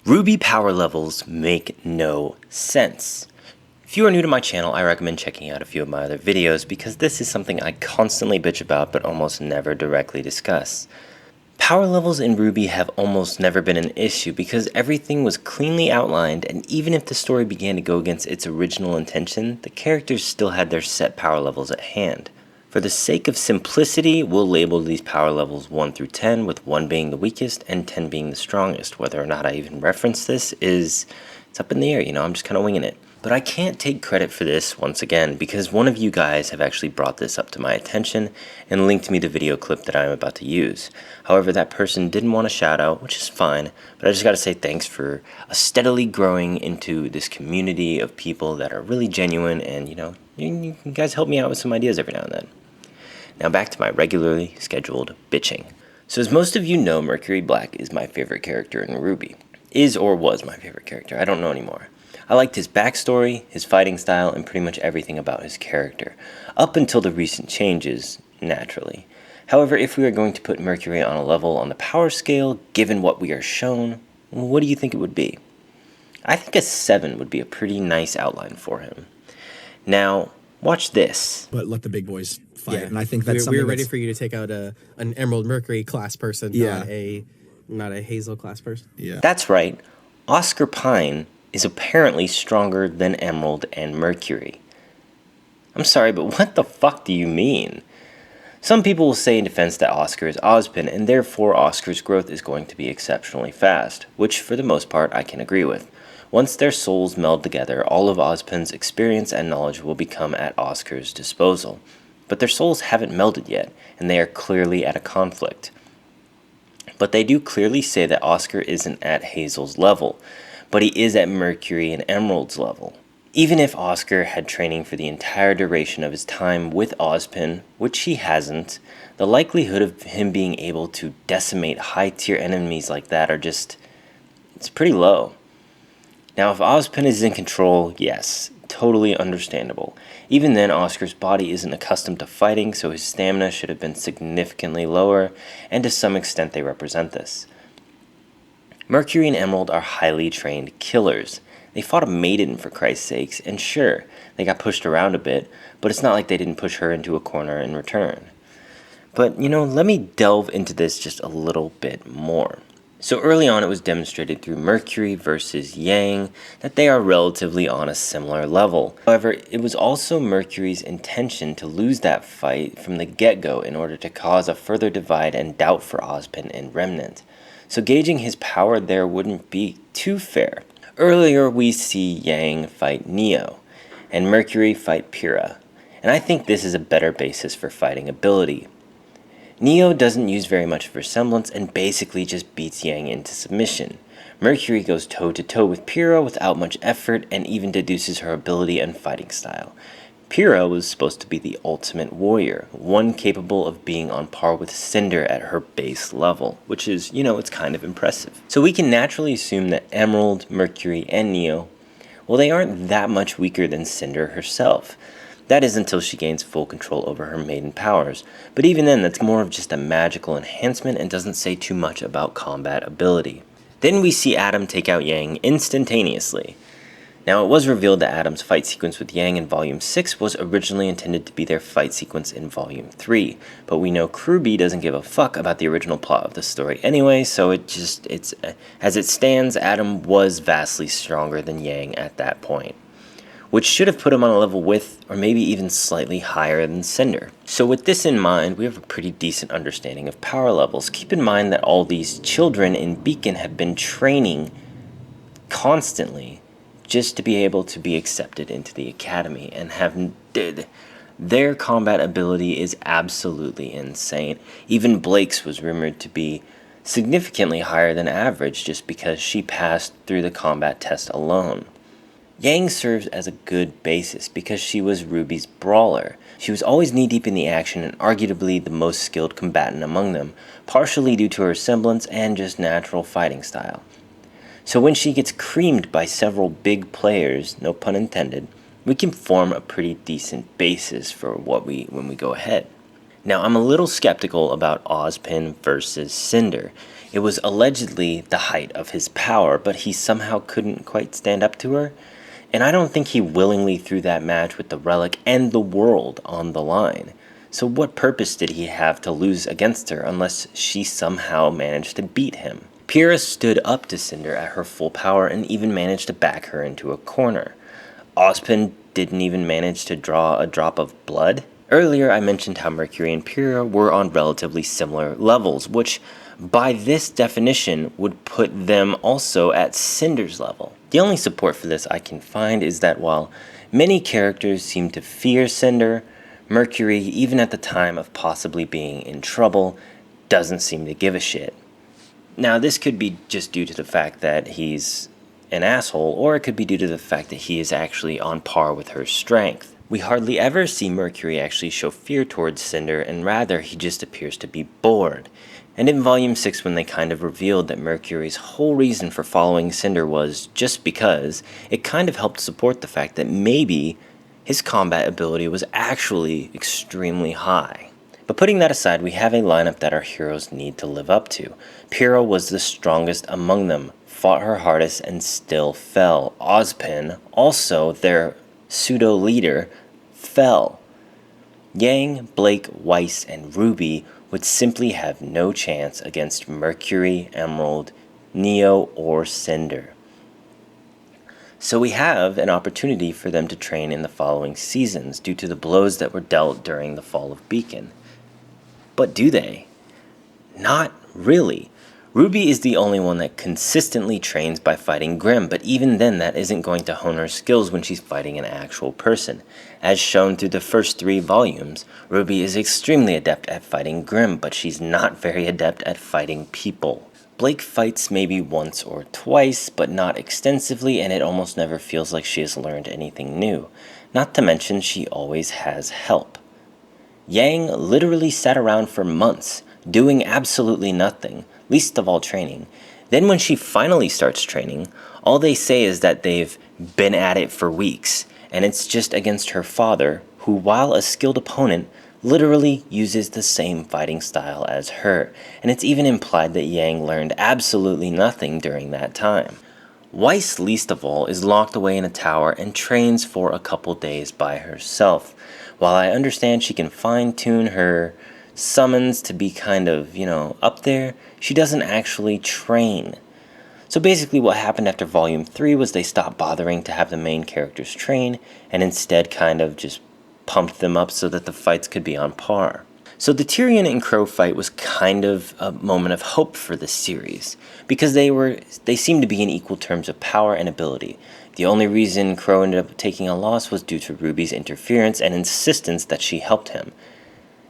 RWBY power levels make no sense. If you are new to my channel, I recommend checking out a few of my other videos because this is something I constantly bitch about but almost never directly discuss. Power levels in RWBY have almost never been an issue because everything was cleanly outlined, and even if the story began to go against its original intention, the characters still had their set power levels at hand. For the sake of simplicity, we'll label these power levels 1 through 10, with 1 being the weakest and 10 being the strongest. Whether or not I even reference this it's up in the air, I'm just kind of winging it. But I can't take credit for this once again because one of you guys have actually brought this up to my attention and linked me the video clip that I'm about to use. However, that person didn't want a shout out, which is fine, but I just gotta say thanks for steadily growing into this community of people that are really genuine, and you guys help me out with some ideas every now and then. Now back to my regularly scheduled bitching. So as most of you know, Mercury Black is my favorite character in RWBY. Is or was my favorite character, I don't know anymore. I liked his backstory, his fighting style, and pretty much everything about his character, up until the recent changes, naturally. However, if we are going to put Mercury on a level on the power scale, given what we are shown, what do you think it would be? I think a 7 would be a pretty nice outline for him. Now, watch this. But let the big boys fight. Yeah. And I think that's we're ready for you to take out an Emerald Mercury class person, not a Hazel class person. Yeah. That's right. Oscar Pine is apparently stronger than Emerald and Mercury. I'm sorry, but what the fuck do you mean? Some people will say in defense that Oscar is Ozpin, and therefore Oscar's growth is going to be exceptionally fast, which for the most part I can agree with. Once their souls meld together, all of Ozpin's experience and knowledge will become at Oscar's disposal. But their souls haven't melded yet, and they are clearly at a conflict. But they do clearly say that Oscar isn't at Hazel's level, but he is at Mercury and Emerald's level. Even if Oscar had training for the entire duration of his time with Ozpin, which he hasn't, the likelihood of him being able to decimate high-tier enemies like that it's pretty low. Now, if Ozpin is in control, yes, totally understandable. Even then, Oscar's body isn't accustomed to fighting, so his stamina should have been significantly lower, and to some extent they represent this. Mercury and Emerald are highly trained killers. They fought a maiden, for Christ's sakes, and sure, they got pushed around a bit, but it's not like they didn't push her into a corner in return. But, let me delve into this just a little bit more. So early on it was demonstrated through Mercury versus Yang that they are relatively on a similar level. However, it was also Mercury's intention to lose that fight from the get-go in order to cause a further divide and doubt for Ozpin and Remnant. So gauging his power there wouldn't be too fair. Earlier we see Yang fight Neo, and Mercury fight Pyrrha, and I think this is a better basis for fighting ability. Neo doesn't use very much of her semblance and basically just beats Yang into submission. Mercury goes toe-to-toe with Pyrrha without much effort and even deduces her ability and fighting style. Pyrrha was supposed to be the ultimate warrior, one capable of being on par with Cinder at her base level, which is, it's kind of impressive. So we can naturally assume that Emerald, Mercury, and Neo, well, they aren't that much weaker than Cinder herself. That is until she gains full control over her maiden powers, but even then that's more of just a magical enhancement and doesn't say too much about combat ability. Then we see Adam take out Yang instantaneously. Now, it was revealed that Adam's fight sequence with Yang in Volume 6 was originally intended to be their fight sequence in Volume 3, but we know RWBY doesn't give a fuck about the original plot of the story anyway, so it's as it stands, Adam was vastly stronger than Yang at that point, which should have put him on a level with, or maybe even slightly higher than Cinder. So with this in mind, we have a pretty decent understanding of power levels. Keep in mind that all these children in Beacon have been training constantly just to be able to be accepted into the academy, and their combat ability is absolutely insane. Even Blake's was rumored to be significantly higher than average just because she passed through the combat test alone. Yang serves as a good basis because she was RWBY's brawler. She was always knee-deep in the action and arguably the most skilled combatant among them, partially due to her semblance and just natural fighting style. So when she gets creamed by several big players, no pun intended, we can form a pretty decent basis for when we go ahead. Now, I'm a little skeptical about Ozpin versus Cinder. It was allegedly the height of his power, but he somehow couldn't quite stand up to her. And I don't think he willingly threw that match with the relic and the world on the line. So what purpose did he have to lose against her unless she somehow managed to beat him? Pyrrha stood up to Cinder at her full power and even managed to back her into a corner. Ozpin didn't even manage to draw a drop of blood. Earlier I mentioned how Mercury and Pyrrha were on relatively similar levels, which by this definition would put them also at Cinder's level. The only support for this I can find is that while many characters seem to fear Cinder, Mercury, even at the time of possibly being in trouble, doesn't seem to give a shit. Now, this could be just due to the fact that he's an asshole, or it could be due to the fact that he is actually on par with her strength. We hardly ever see Mercury actually show fear towards Cinder, and rather he just appears to be bored. And in Volume 6, when they kind of revealed that Mercury's whole reason for following Cinder was just because, it kind of helped support the fact that maybe his combat ability was actually extremely high. But putting that aside, we have a lineup that our heroes need to live up to. Pyrrha was the strongest among them, fought her hardest, and still fell. Ozpin, also their pseudo-leader, fell. Yang, Blake, Weiss, and RWBY would simply have no chance against Mercury, Emerald, Neo, or Cinder. So we have an opportunity for them to train in the following seasons due to the blows that were dealt during the fall of Beacon. But do they? Not really. RWBY is the only one that consistently trains by fighting Grimm, but even then that isn't going to hone her skills when she's fighting an actual person. As shown through the first 3 volumes, RWBY is extremely adept at fighting Grimm, but she's not very adept at fighting people. Blake fights maybe once or twice, but not extensively, and it almost never feels like she has learned anything new. Not to mention she always has help. Yang literally sat around for months, doing absolutely nothing, least of all training. Then when she finally starts training, all they say is that they've been at it for weeks, and it's just against her father, who, while a skilled opponent, literally uses the same fighting style as her, and it's even implied that Yang learned absolutely nothing during that time. Weiss, least of all, is locked away in a tower and trains for a couple days by herself. While I understand she can fine-tune her summons to be kind of, up there, she doesn't actually train. So basically what happened after Volume 3 was they stopped bothering to have the main characters train, and instead kind of just pumped them up so that the fights could be on par. So the Tyrion and Crow fight was kind of a moment of hope for this series, because they seemed to be in equal terms of power and ability. The only reason Crow ended up taking a loss was due to Ruby's interference and insistence that she helped him.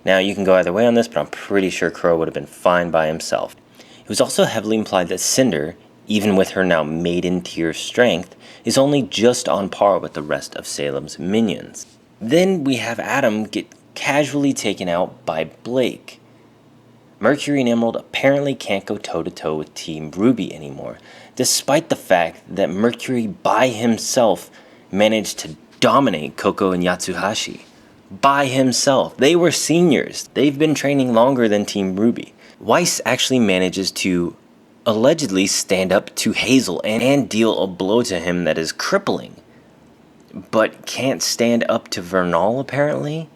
Now, you can go either way on this, but I'm pretty sure Crow would have been fine by himself. It was also heavily implied that Cinder, even with her now maiden-tier strength, is only just on par with the rest of Salem's minions. Then we have Adam get casually taken out by Blake. Mercury and Emerald apparently can't go toe-to-toe with Team RWBY anymore, despite the fact that Mercury by himself managed to dominate Koko and Yatsuhashi. By himself. They were seniors. They've been training longer than Team RWBY. Weiss actually manages to allegedly stand up to Hazel and deal a blow to him that is crippling, but can't stand up to Vernal apparently.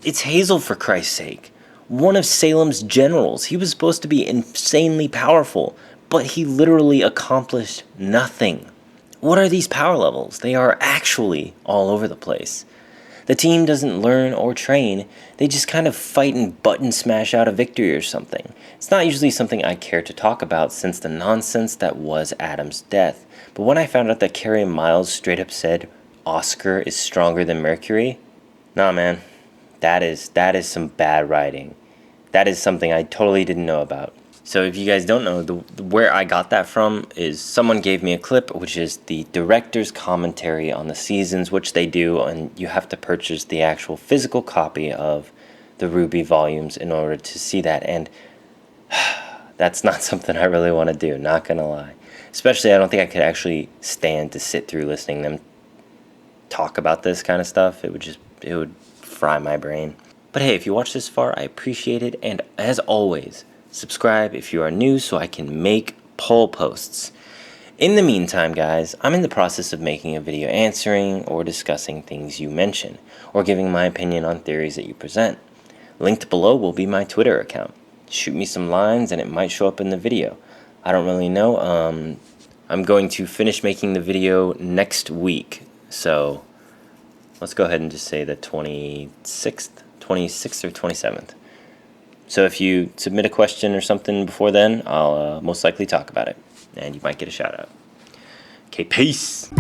It's Hazel, for Christ's sake. One of Salem's generals. He was supposed to be insanely powerful, but he literally accomplished nothing. What are these power levels? They are actually all over the place. The team doesn't learn or train, they just kind of fight and button smash out a victory or something. It's not usually something I care to talk about since the nonsense that was Adam's death, but when I found out that Carrie Miles straight up said Oscar is stronger than Mercury, nah man, that is some bad writing. That is something I totally didn't know about. So if you guys don't know, where I got that from is someone gave me a clip, which is the director's commentary on the seasons, which they do, and you have to purchase the actual physical copy of the RWBY volumes in order to see that, and that's not something I really want to do, not gonna lie. Especially, I don't think I could actually stand to sit through listening to them talk about this kind of stuff. It would fry my brain. But hey, if you watched this far, I appreciate it. And as always, subscribe if you are new so I can make poll posts. In the meantime, guys, I'm in the process of making a video answering or discussing things you mention, or giving my opinion on theories that you present. Linked below will be my Twitter account. Shoot me some lines and it might show up in the video. I don't really know. I'm going to finish making the video next week. So let's go ahead and just say the 26th or 27th. So if you submit a question or something before then, I'll most likely talk about it. And you might get a shout out. Okay, peace!